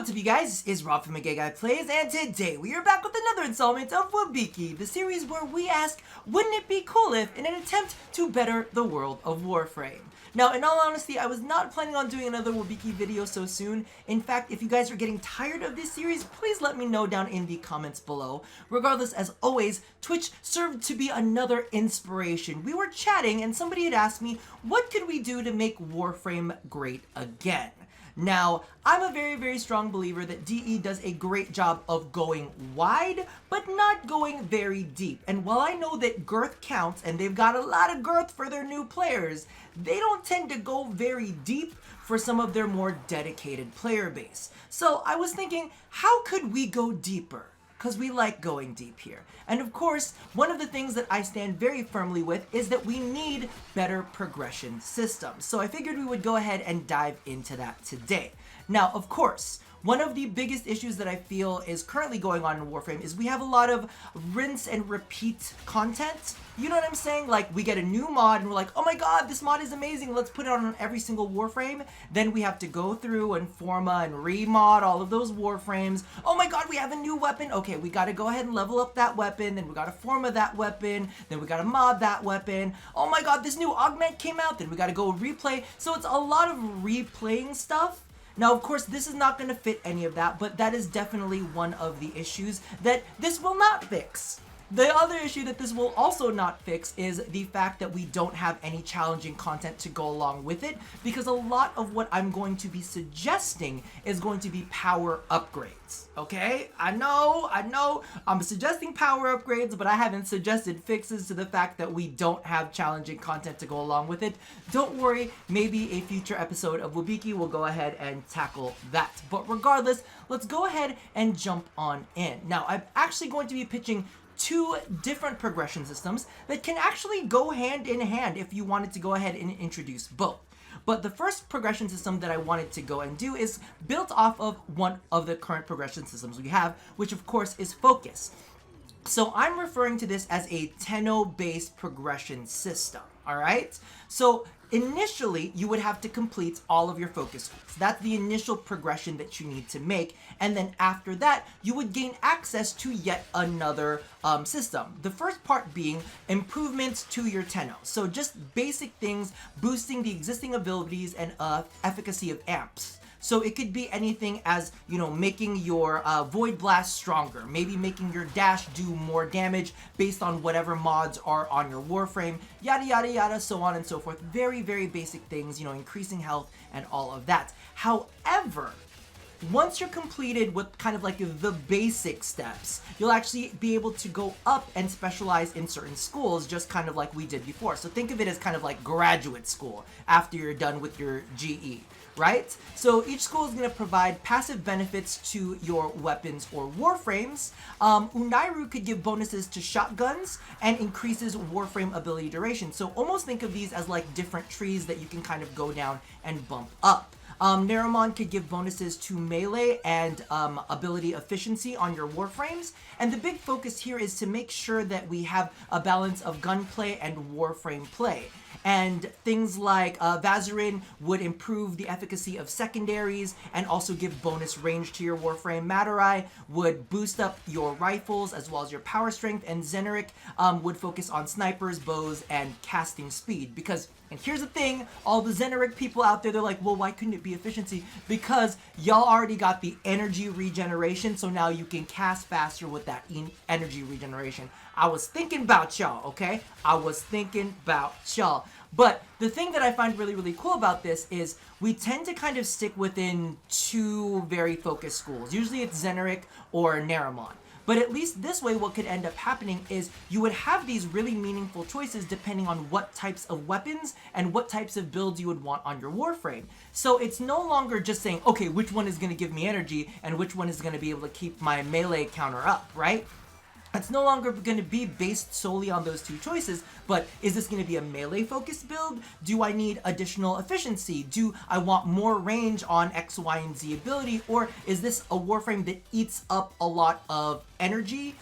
What's up, you guys? It's Rob from Gay Guy Plays, and today we are back with another installment of wibci, the series where we ask, wouldn't it be cool if, in an attempt to better the world of Warframe? Now, in all honesty, I was not planning on doing another wibci video so soon. In fact, if you guys are getting tired of this series, please let me know down in the comments below. Regardless, as always, Twitch served to be another inspiration. We were chatting and somebody had asked me, what could we do to make Warframe great again? Now, I'm a very strong believer that DE does a great job of going wide, but not going very deep. And while I know that girth counts, and they've got a lot of girth for their new players, they don't tend to go very deep for some of their more dedicated player base. So I was thinking, how could we go deeper? Because we like going deep here. And of course, one of the things that I stand very firmly with is that we need better progression systems. So I figured we would go ahead and dive into that today. Now, of course, one of the biggest issues that I feel is currently going on in Warframe is we have a lot of rinse and repeat content. You know what I'm saying? Like, we get a new mod and we're like, oh my god, this mod is amazing, let's put it on every single Warframe. Then we have to go through and forma and remod all of those Warframes. Oh my god, we have a new weapon. Okay, we gotta go ahead and level up that weapon, then we gotta forma that weapon, then we gotta mod that weapon. Oh my god, this new augment came out, then we gotta go replay. So it's a lot of replaying stuff. Now, of course, this is not going to fit any of that, but that is definitely one of the issues that this will not fix. The other issue that this will also not fix is the fact that we don't have any challenging content to go along with it, because a lot of what I'm going to be suggesting is going to be power upgrades, okay? I know, I'm suggesting power upgrades, but I haven't suggested fixes to the fact that we don't have challenging content to go along with it. Don't worry, maybe a future episode of wibci will go ahead and tackle that. But regardless, let's go ahead and jump on in. Now, I'm actually going to be pitching two different progression systems that can actually go hand in hand if you wanted to go ahead and introduce both. But the first progression system that I wanted to go and do is built off of one of the current progression systems we have, which of course is Focus. So I'm referring to this as a Tenno-based progression system, alright? So initially, you would have to complete all of your focus schools. That's the initial progression that you need to make, and then after that, you would gain access to yet another system. The first part being improvements to your Tenno. So just basic things, boosting the existing abilities and efficacy of amps. So it could be anything as, you know, making your Void Blast stronger, maybe making your dash do more damage based on whatever mods are on your Warframe, yada yada yada, so on and so forth. Very basic things, you know, increasing health and all of that. However, once you're completed with kind of like the basic steps, you'll actually be able to go up and specialize in certain schools, just kind of like we did before. So think of it as kind of like graduate school after you're done with your GE, right? So each school is going to provide passive benefits to your weapons or Warframes. Unairu could give bonuses to shotguns and increases Warframe ability duration. So almost think of these as like different trees that you can kind of go down and bump up. Neramon could give bonuses to melee and ability efficiency on your Warframes, and the big focus here is to make sure that we have a balance of gunplay and Warframe play. And things like Vazarin would improve the efficacy of secondaries and also give bonus range to your Warframe. Matarai would boost up your rifles as well as your power strength, and Zeneric would focus on snipers, bows, and casting speed. Because, and here's the thing, all the Zeneric people out there, they're like, well, why couldn't it be efficiency? Because y'all already got the energy regeneration, so now you can cast faster with that energy regeneration. I was thinking about y'all, okay? I was thinking about y'all. But the thing that I find really cool about this is we tend to kind of stick within two very focused schools. Usually it's Zeneric or Neramon. But at least this way, what could end up happening is you would have these really meaningful choices depending on what types of weapons and what types of builds you would want on your Warframe. So it's no longer just saying, okay, which one is going to give me energy and which one is going to be able to keep my melee counter up, right? It's no longer going to be based solely on those two choices, but is this going to be a melee-focused build? Do I need additional efficiency? Do I want more range on X, Y, and Z ability? Or is this a Warframe that eats up a lot of energy,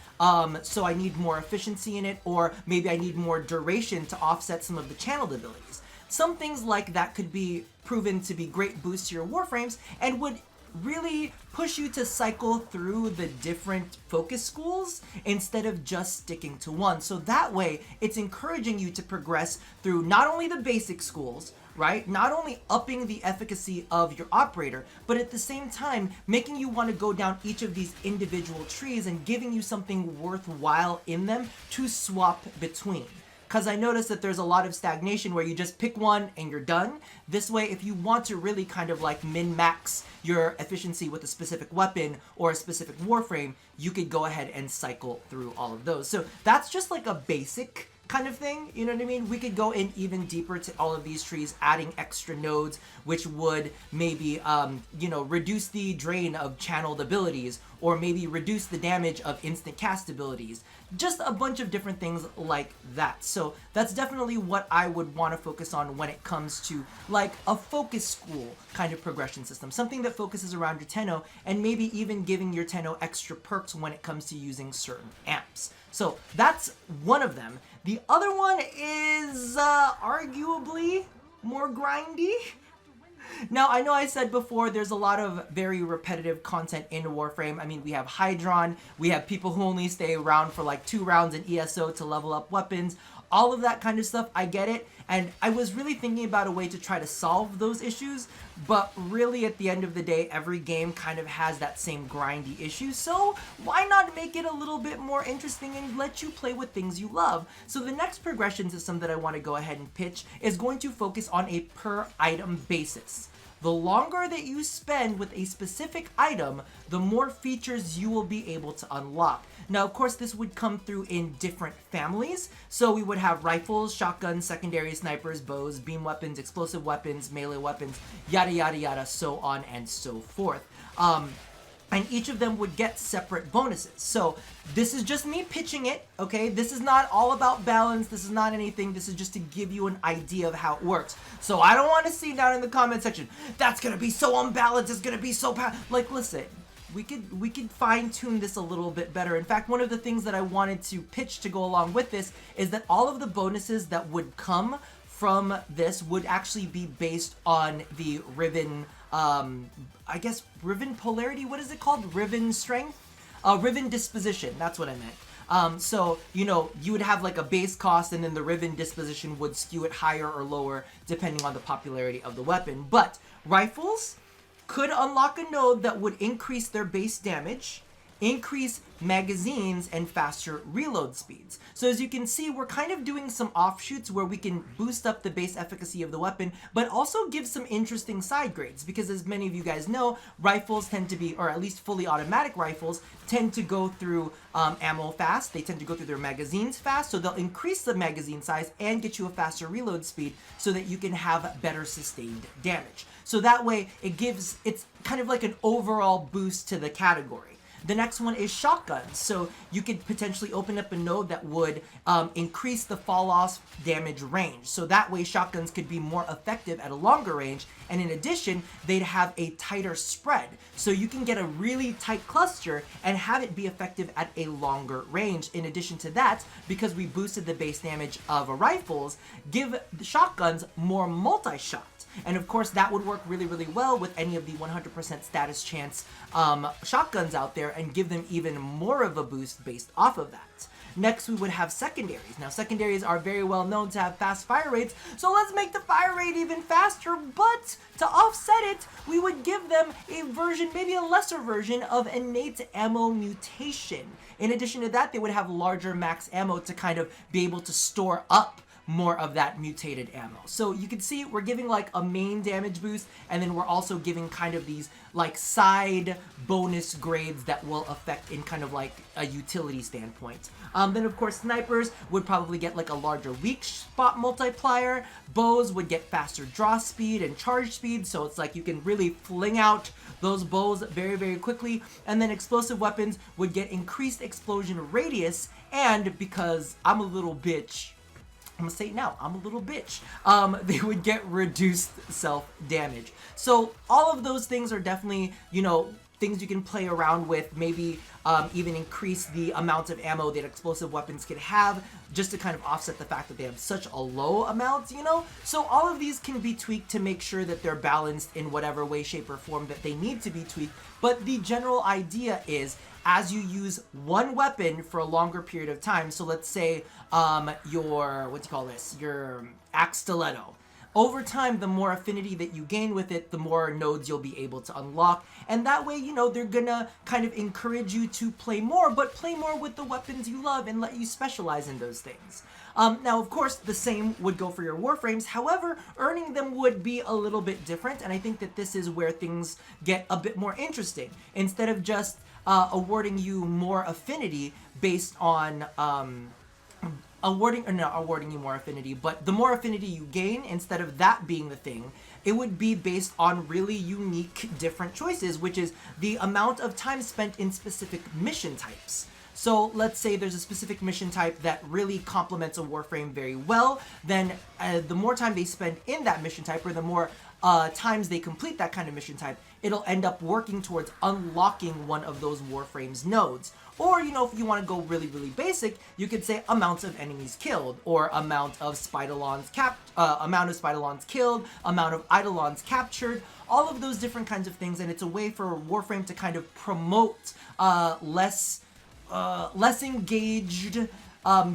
so I need more efficiency in it? Or maybe I need more duration to offset some of the channeled abilities. Some things like that could be proven to be great boosts to your Warframes and would really push you to cycle through the different focus schools instead of just sticking to one. So that way, it's encouraging you to progress through not only the basic schools, right? Not only upping the efficacy of your operator, but at the same time, making you want to go down each of these individual trees and giving you something worthwhile in them to swap between. Because I noticed that there's a lot of stagnation where you just pick one and you're done. This way, if you want to really kind of like min-max your efficiency with a specific weapon or a specific Warframe, you could go ahead and cycle through all of those. So that's just like a basic kind of thing, you know what I mean? We could go in even deeper to all of these trees, adding extra nodes, which would maybe, reduce the drain of channeled abilities, or maybe reduce the damage of instant cast abilities. Just a bunch of different things like that. So that's definitely what I would want to focus on when it comes to like a focus school kind of progression system. Something that focuses around your Tenno, and maybe even giving your Tenno extra perks when it comes to using certain amps. So that's one of them. The other one is arguably more grindy. Now, I know I said before there's a lot of very repetitive content in Warframe. I mean, we have Hydron, we have people who only stay around for like 2 rounds in ESO to level up weapons. All of that kind of stuff, I get it. And I was really thinking about a way to try to solve those issues, but really at the end of the day, every game kind of has that same grindy issue. So why not make it a little bit more interesting and let you play with things you love? So the next progression system that I want to go ahead and pitch is going to focus on a per item basis. The longer that you spend with a specific item, the more features you will be able to unlock. Now, of course, this would come through in different families. So we would have rifles, shotguns, secondary snipers, bows, beam weapons, explosive weapons, melee weapons, yada, yada, yada, so on and so forth. And each of them would get separate bonuses. So this is just me pitching it, okay? This is not all about balance. This is not anything. This is just to give you an idea of how it works. So I don't want to see down in the comment section, that's going to be so unbalanced. It's going to be so like, listen, we could fine tune this a little bit better. In fact, one of the things that I wanted to pitch to go along with this is that all of the bonuses that would come from this would actually be based on the Riven, I guess Riven polarity, what is it called? Riven strength? Riven disposition, that's what I meant. So, you would have like a base cost, and then the Riven disposition would skew it higher or lower depending on the popularity of the weapon. But rifles could unlock a node that would increase their base damage, increase magazines, and faster reload speeds. So as you can see, we're kind of doing some offshoots where we can boost up the base efficacy of the weapon, but also give some interesting side grades, because as many of you guys know, rifles tend to be, or at least fully automatic rifles, tend to go through ammo fast. They tend to go through their magazines fast, so they'll increase the magazine size and get you a faster reload speed so that you can have better sustained damage. So that way, it's kind of like an overall boost to the category. The next one is shotguns. So you could potentially open up a node that would increase the fall-off damage range. So that way shotguns could be more effective at a longer range. And in addition, they'd have a tighter spread. So you can get a really tight cluster and have it be effective at a longer range. In addition to that, because we boosted the base damage of rifles, give the shotguns more multi-shot. And of course, that would work really, really well with any of the 100% status chance shotguns out there and give them even more of a boost based off of that. Next, we would have secondaries. Now, secondaries are very well known to have fast fire rates, so let's make the fire rate even faster, but to offset it, we would give them a version, maybe a lesser version of innate ammo mutation. In addition to that, they would have larger max ammo to kind of be able to store up more of that mutated ammo. So you can see we're giving like a main damage boost, and then we're also giving kind of these like side bonus grades that will affect in kind of like a utility standpoint. Then of course snipers would probably get like a larger weak spot multiplier. Bows would get faster draw speed and charge speed, so it's like you can really fling out those bows very, very quickly. And then explosive weapons would get increased explosion radius, and because I'm a little bitch, I'm gonna say it now, I'm a little bitch. They would get reduced self-damage. So all of those things are definitely, things you can play around with, maybe even increase the amount of ammo that explosive weapons can have, just to kind of offset the fact that they have such a low amount, you know? So all of these can be tweaked to make sure that they're balanced in whatever way, shape, or form that they need to be tweaked. But the general idea is, as you use one weapon for a longer period of time, so let's say your axe stiletto. Over time, the more affinity that you gain with it, the more nodes you'll be able to unlock. And that way, you know, they're gonna kind of encourage you to play more, but play more with the weapons you love and let you specialize in those things. Now, of course, the same would go for your Warframes. However, earning them would be a little bit different, and I think that this is where things get a bit more interesting. Instead of just awarding you more affinity based on not awarding you more affinity, but the more affinity you gain, instead of that being the thing, it would be based on really unique different choices, which is the amount of time spent in specific mission types. So let's say there's a specific mission type that really complements a Warframe very well, then the more time they spend in that mission type, or the more times they complete that kind of mission type, it'll end up working towards unlocking one of those Warframe's nodes. Or, you know, if you want to go really, really basic, you could say amounts of enemies killed, or amount of Spidolons killed, amount of Eidolons captured, all of those different kinds of things. And it's a way for Warframe to kind of promote less engaged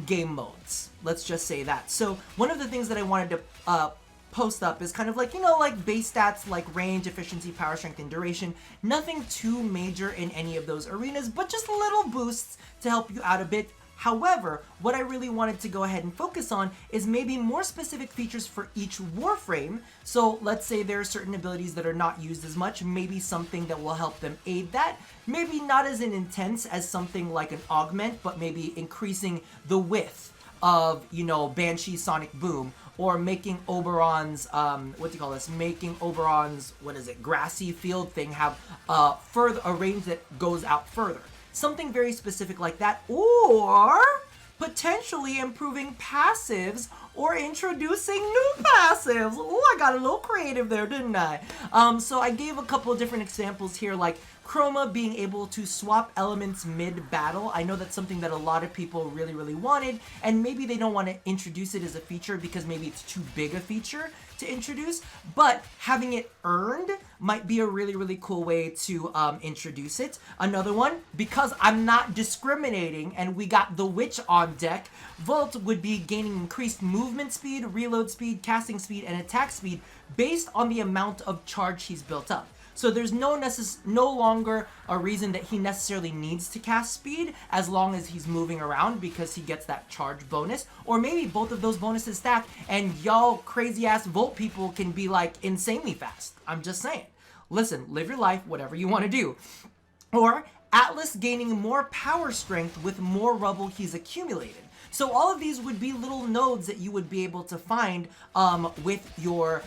game modes. Let's just say that. So one of the things that I wanted to post up is kind of like, you know, like base stats like range, efficiency, power, strength, and duration. Nothing too major in any of those arenas, but just little boosts to help you out a bit. However, what I really wanted to go ahead and focus on is maybe more specific features for each Warframe. So let's say there are certain abilities that are not used as much, maybe something that will help them aid that. Maybe not as intense as something like an augment, but maybe increasing the width of, you know, Banshee Sonic Boom, or making Oberon's, making Oberon's, grassy field thing have a range that goes out further. Something very specific like that, or potentially improving passives or introducing new passives. Oh, I got a little creative there, didn't I? So I gave a couple of different examples here, like Chroma being able to swap elements mid-battle. I know that's something that a lot of people really, really wanted, and maybe they don't want to introduce it as a feature because maybe it's too big a feature to introduce, but having it earned might be a really, really cool way to introduce it. Another one, because I'm not discriminating and we got the Witch on deck, Volt would be gaining increased movement speed, reload speed, casting speed, and attack speed based on the amount of charge he's built up. So there's no longer a reason that he necessarily needs to cast speed as long as he's moving around, because he gets that charge bonus. Or maybe both of those bonuses stack and y'all crazy ass Volt people can be like insanely fast. I'm just saying. Listen, live your life, whatever you want to do. Or Atlas gaining more power strength with more rubble he's accumulated. So all of these would be little nodes that you would be able to find with your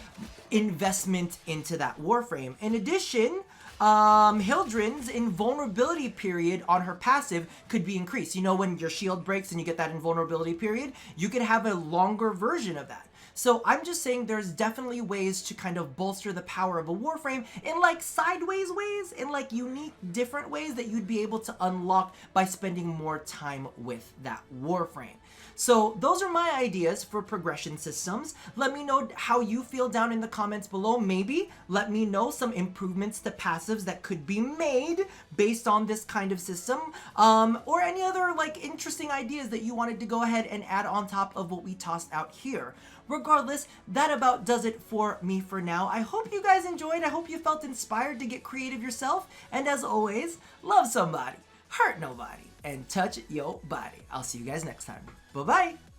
investment into that Warframe. In addition, Hildren's invulnerability period on her passive could be increased. You know, when your shield breaks and you get that invulnerability period, you could have a longer version of that. So I'm just saying there's definitely ways to kind of bolster the power of a Warframe in like sideways ways, in like unique different ways that you'd be able to unlock by spending more time with that Warframe. So those are my ideas for progression systems. Let me know how you feel down in the comments below. Maybe let me know some improvements to passives that could be made based on this kind of system, or any other like interesting ideas that you wanted to go ahead and add on top of what we tossed out here. Regardless, that about does it for me for now. I hope you guys enjoyed. I hope you felt inspired to get creative yourself. And as always, love somebody, hurt nobody, and touch your body. I'll see you guys next time. Bye-bye.